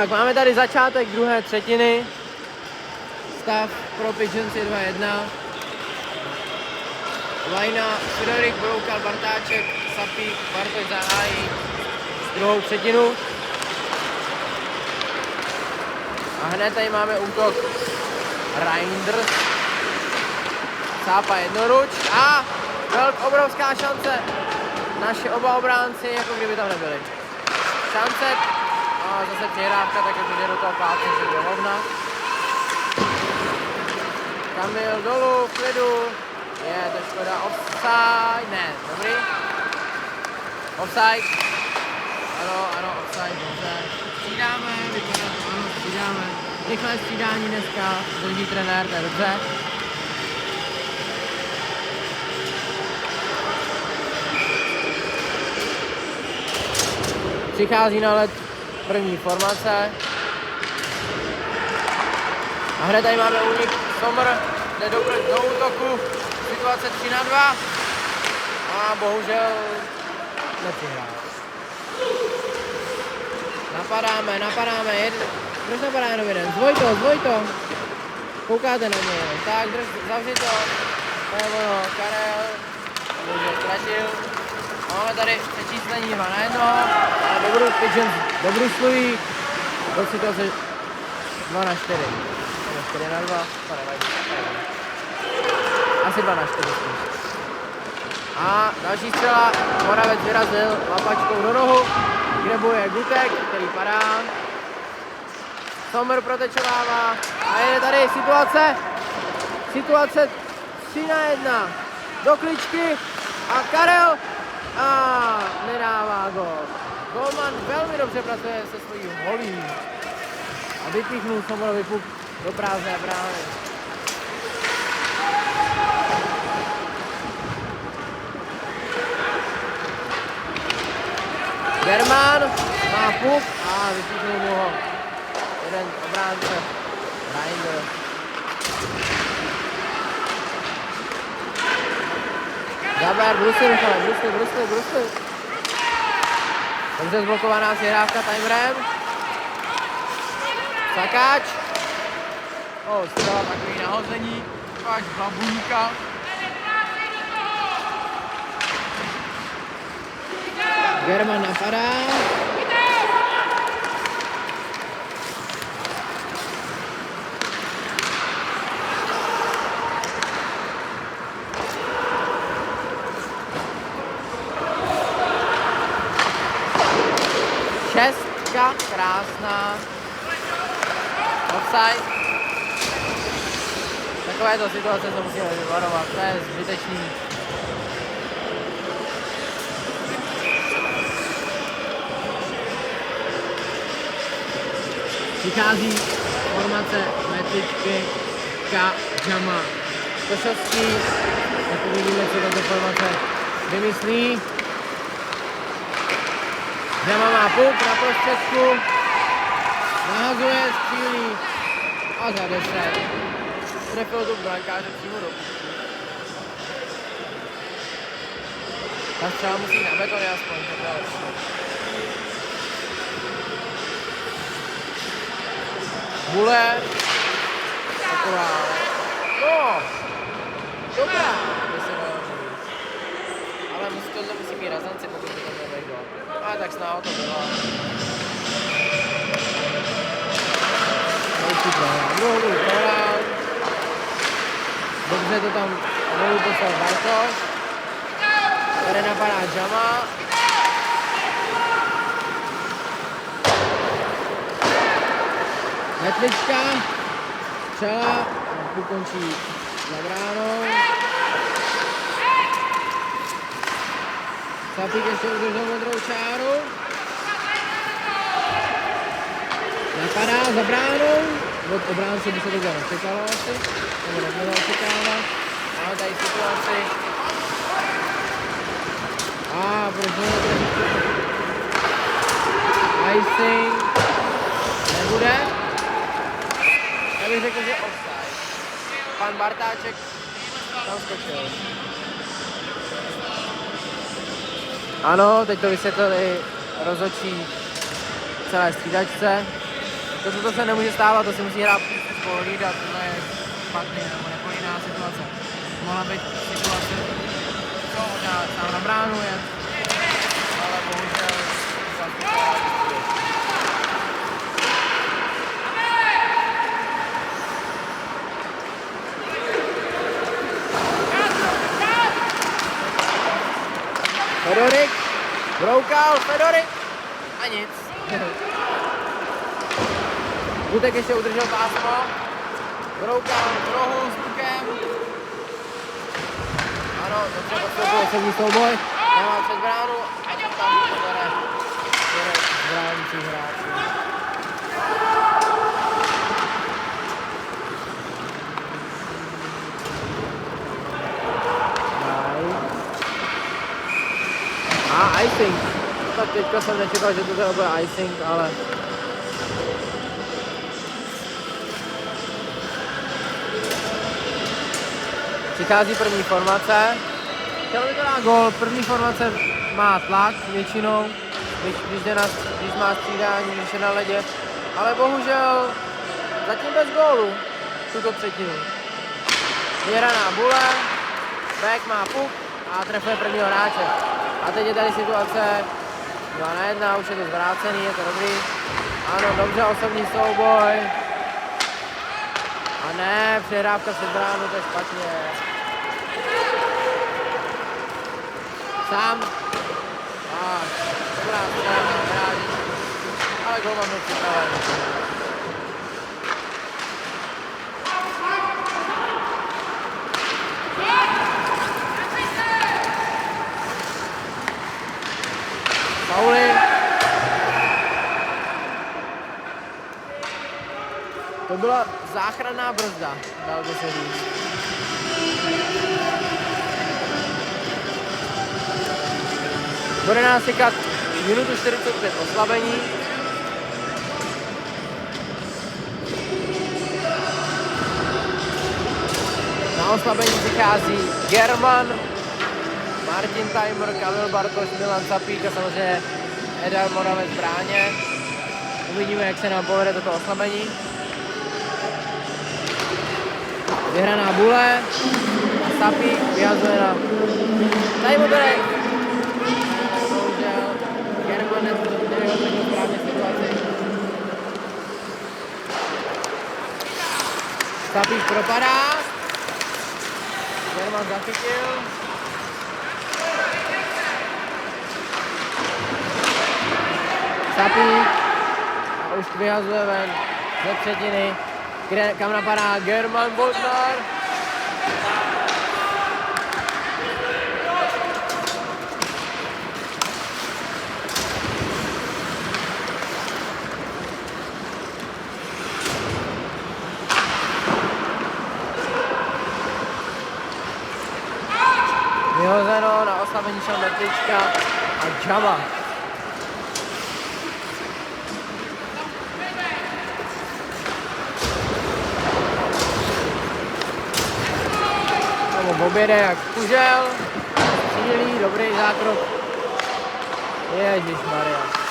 Tak, máme tady začátek druhé třetiny. Stav pro Pigeonsy 2-1. Lajna, Sidorik, Broukal, Bartáček, Sapík, Bartoš zahájí druhou třetinu. A hned tady máme útok Reinders. Sápa jednoruč a obrovská šance. Naši oba obránci, jako kdyby tam nebyli. Šance a zase přihrávka, tak jako do toho pátce, že je hovna. Kamil dolů, v klidu. Je to škoda, offside, ne, dobrý. Offside. Ano, offside, dobře. Střídáme, vypadá to, ano, střídáme. Rychlé střídání dneska, drží trenér, to je dobře. Přichází na led první formace. A hned tady máme únik Sommer, jde do útoku, situace 3-2. A bohužel nepřihrál. Napadáme, proč napadá jenom jeden? Zvoj to. Koukáte na něj, tak zavři to. To je ono, Karel, bohužel ztratil. Máme tady přečíslení 2-1, ale dobrou slují do situace 2-4. 4-2, to nevadí. Asi 2-4 spíš. A další střela, Moravec vyrazil lapačkou do nohu, kde bojuje Gutek, který padá. Sommer protečovává a je tady situace 3-1 do kličky a Karel nedává gól. Golman velmi dobře pracuje se svojí holí a vypíchnul Sommerovi puk do prázdné brány. Germán má puk a vypíchnul mu ho jeden obránce Reinder. Zaber, brusli. Dobře zblokovaná přihrávka timerem. Sakáč. Střela takový nahození. Až babuňka. German napadá. Šestka, krásná. Offside. Takovéto situace se musíme vyvarovat, to je zbytečný. Přichází formace Metličky, Džama, Košovský. Tak uvidíme, co tato formace vymyslí. Džama má puk na prostředku, nahazuje, střílí a za 10. Trefil tu brankáře přímo do puku. Ta střela musí na betoně aspoň, to je lepší. Bule, akorát. No, dobrá, by se dalo říct. Ale tohle musí mít razanci, pokud by tam nevejdo. Ale tak snáho to bylo. Druhou prohrál. Dobře to tam dolů poslal Bartoš. Tady napadá Džama. Metlička, střela, ukončí za bránou. Sapík ještě udržel modrou čáru. Napadá za bránou. Od obránce by se to nečekalo asi. Nebo nebylo očekávat. Máme tady situaci. Proč icing. Nebude. Já bych řekl, že offside. Pan Bartáček tam skočil. Ano, teď to vysvětlili rozhodčí celé střídačce. To se nemůže stávat, to si musí hrát pohlídat, tohle je špatně, nebo nepohlídná situace. Mohla být situace, co dá sám na bránu je, ale bohužel Fedorik, broukal, Fedorik a nic. Gutek ještě udržel pásmo, broukal v rohu s pukem. Ano, dobře postoupil osobní souboj, nemá před bránu a tam to bere zbránící hráči. A icing. Tak teďka jsem nečekal, že to teda bude icing, ale... Přichází první formace. Chtěl by to dát gól. První formace má tlak většinou, když má střídání, když je na ledě. Ale bohužel zatím bez gólu tuto třetinu. Vyhraná bule, back má puk a trefuje prvního hráče. A teď je tady situace 2-1, už je to zvrácený, je to dobrý. Ano, dobře, osobní souboj. A ne, přehrávka před bránu, to je špatně. Sám. A dobrá strana, brání. Ale gól mám nepřipraven. Fauly. To byla záchranná brzda, dalo by se říct. Bude nás čekat minutu 45 oslabení. Na oslabení přichází German, Martin Timer, Kamil Bartoš, Milan Sapík a samozřejmě Edar Moravec v bráně. Uvidíme, jak se nám povede toto oslabení. Vyhraná bule, Sapík vyhazuje na timeout. Bohužel German nevyhodnotil správně situaci. Sapík propadá. German zachytil. Sapík a už vyhazuje ven ze třetiny, kam napadá German Bodnar. Vyhozeno, na oslabení šel Metrička a Jama. Oběde jak kužel, cílí, dobrý zákrok. Ježišmarja.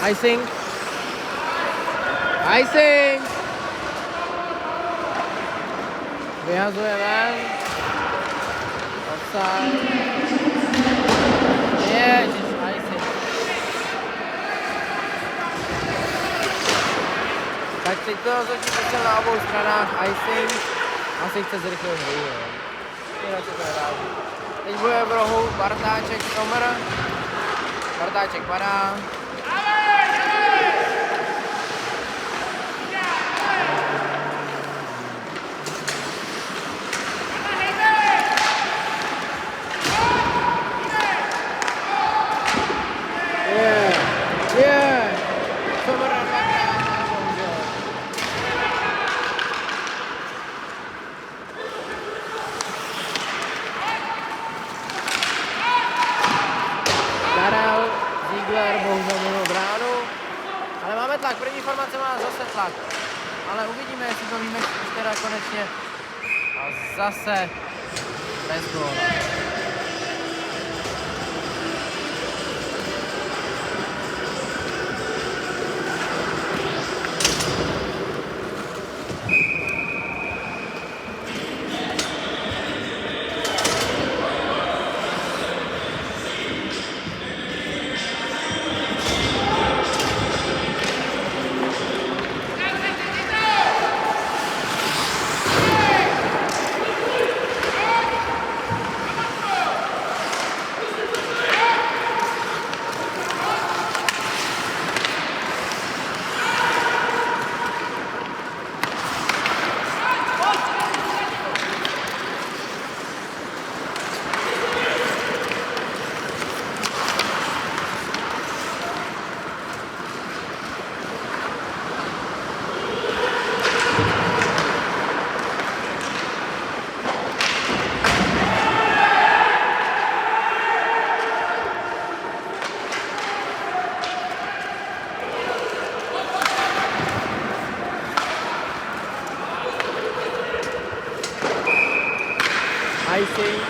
Icing. Icing. Vyhazuje ven. Offside. Ježiš, icing. Tak teď to rozhodčí posel na obou stranách. Icing. Asi chce zrychlit hru. Jinak se to nedáží. Teď bude v rohu Bartáček, Sommer. Bartáček padá. tak. Ale uvidíme, jestli to víme teda konečně. A zase bez góla. Icing.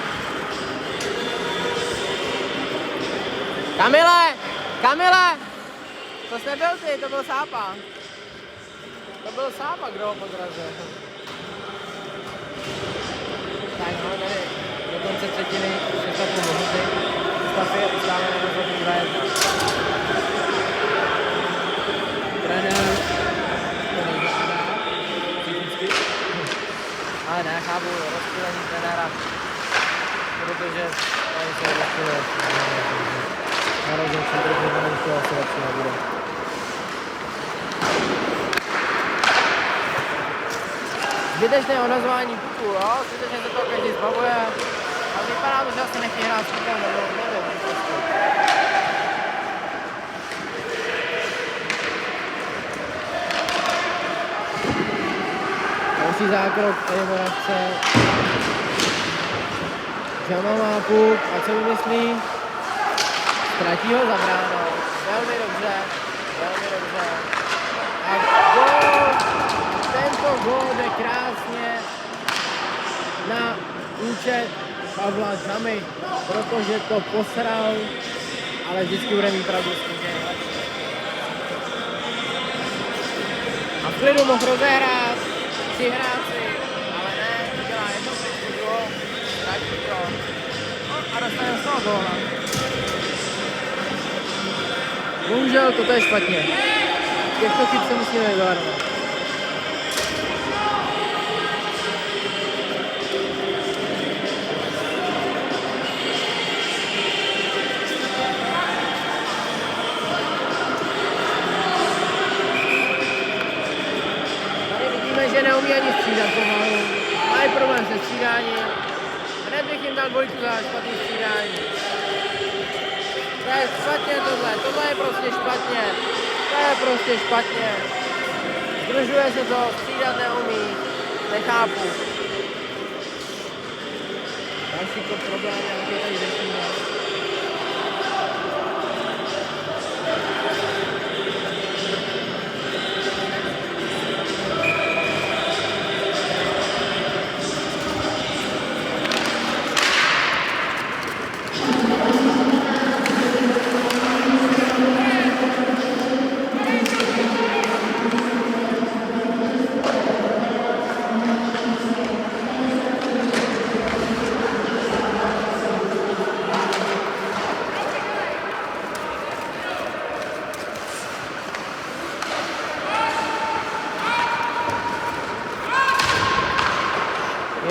Kamile! Kamile! To jsi nebyl ty, to byl Sápa. To byl Sápa, kdo ho podrazil. Tak no, tady do konce třetiny 6,5 minuty. Stav je ustále na rozhodný 2-1. Trenér to nezvládá psychicky. Ale ne, chápu rozptýlení trenéra, protože tady se rozptýluje. Na rozdíl centru, že to už to asi lepší nebude. Zbytečné odazování puku, jo? Zbytečně se to každý zbavuje. A vypadá to, že asi nechtějí hrát s pukem, nebo nevím. Další zákrok tady Moravce. Žama má puk a co vymyslí? Ztratí ho za bránou. Velmi dobře, velmi dobře. A gól! Tento gól jde krásně na účet Pavla Žamy, protože to posral, ale vždycky bude mít pravdu s tím, že je lepší. A v klidu mohl rozehrát, přihrát si, ale ne, udělá jedno gól, ztratí to. No a dostane z toho góla. Bohužel toto je špatně. Těchto chyb se musíme vyvarovat. Tady vidíme, že neumí ani střídat pomalu. Mají problém se střídáním. Hned bych jim dal dvojku za špatný střídání. To je špatně tohle je prostě špatně. To je prostě špatně. Združuje se to, střídat neumí. Nechápu. Další problém, jaký tady řešíme.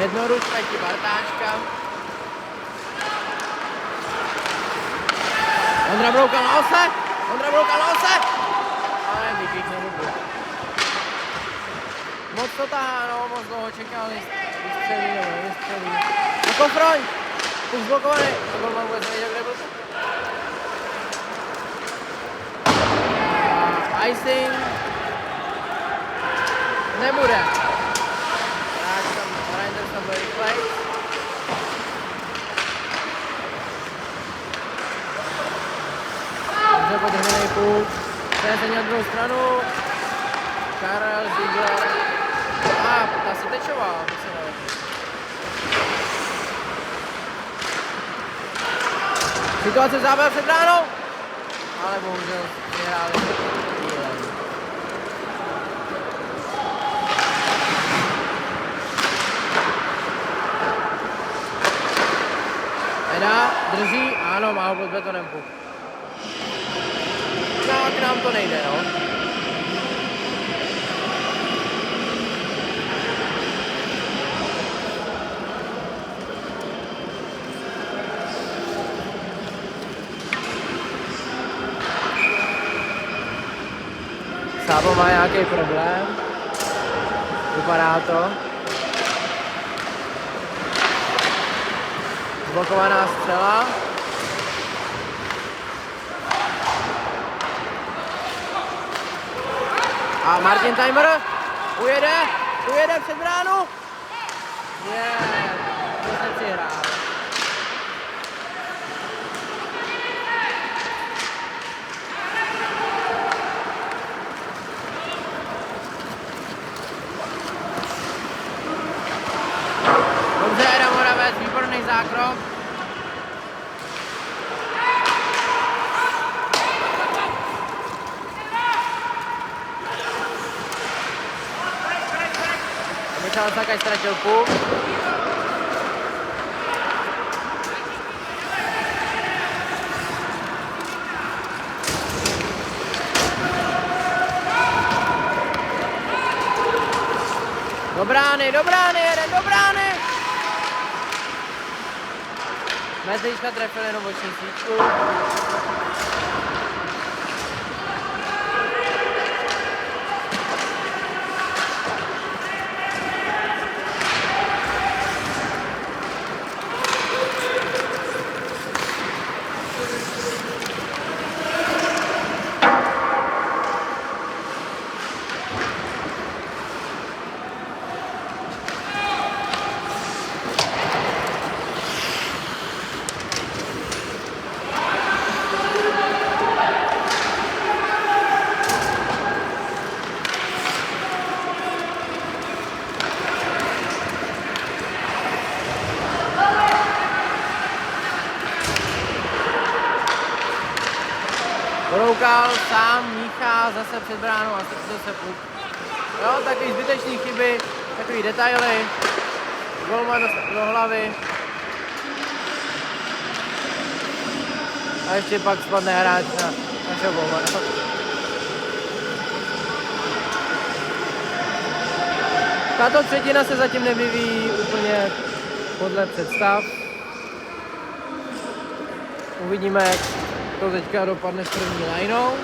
Jednoručka ti Bartáška. Ondra Broukal na ose! Ondra Broukal na ose! Ale vykýk nebudu. Moc to tahá, no, moc dlouho čekal, vystřelí nebo nevystřelí. A Kofroň! Už zblokovaný. A golman vůbec nevěděl, kde byl. A icing nebude. Dobře podržený puk, přenesení na druhou stranu. Karel Ziegler. A, ta si tečoval. Situace záběr před bránou. Ale bohužel vyhráli. Eda drží, ano, má ho pod betonem puk. Tak nám to nejde, no. Sábo má nějaký problém. Vypadá to. Zblokovaná střela. A Martin Timer ujede před bránu. To se přihrál. Dobře, Eda Moravec, výborný zákrok. Michal Sakaj ztratil puk. Do brány, jeden do brány! Mezlička trefil jenom boční svíčku. Poroukal sám, míchá zase před bránou a zase puk. Jo, takový zbytečný chyby, takový detaily. Golman do hlavy. A ještě pak spadne hráč na našeho golmana. Tato třetina se zatím nevyvíjí úplně podle představ. Uvidíme, jak to teďka dopadne s první lineou.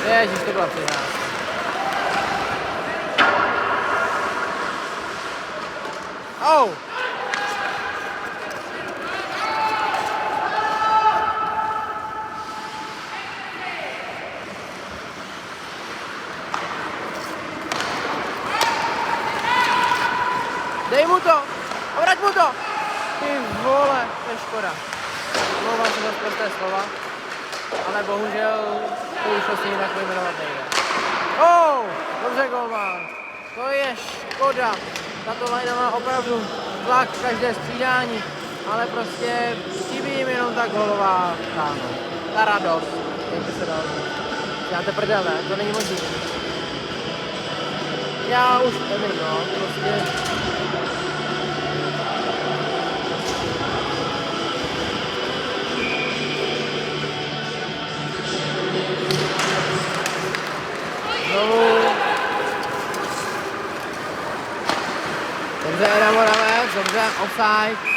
Ježiš, to byla přihrávka. Oh! Dej mu to! Obrať mu to! Ty vole, to je škoda. Mluvám se za prosté slova, ale bohužel to už asi jinak pojmenovat nejde. Oh! Dobře, golman. To je škoda. Tato lajna má opravdu tlak každé střídání, ale prostě chybí jim jenom ta golová táno. Ta radost, jak by se dalo říct. Děláte prdel, ne? To není možný. Já už nevím, no, prostě... Znovu. Dobře, Eda Moravec, dobře, offside.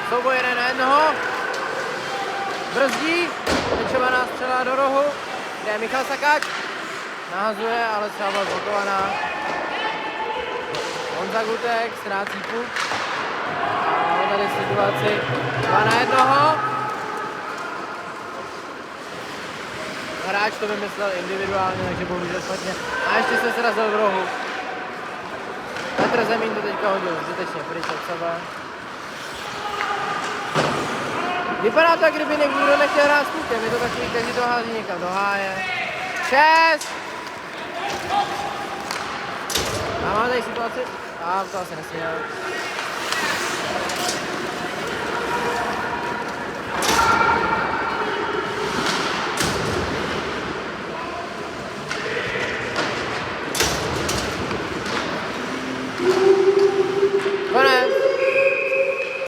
Souboj 1-1. Brzdí, tečovaná střela do rohu, kde je Michal Sakáč. Nahazuje, ale třeba byla blokovaná. Honza Gutek ztrácí puk. Máme tady situaci 2-1. Hráč to vymyslel individuálně, takže bohužel špatně. A ještě se srazil v rohu. Petr Zemín to teďka hodil zbytečně pryč od sebe. Vypadá to, jak kdyby někdo nechtěl hrát s pukem. Je to takový, kteří to hází někam do háje. 6! A máme tady situaci. A to asi nesměl.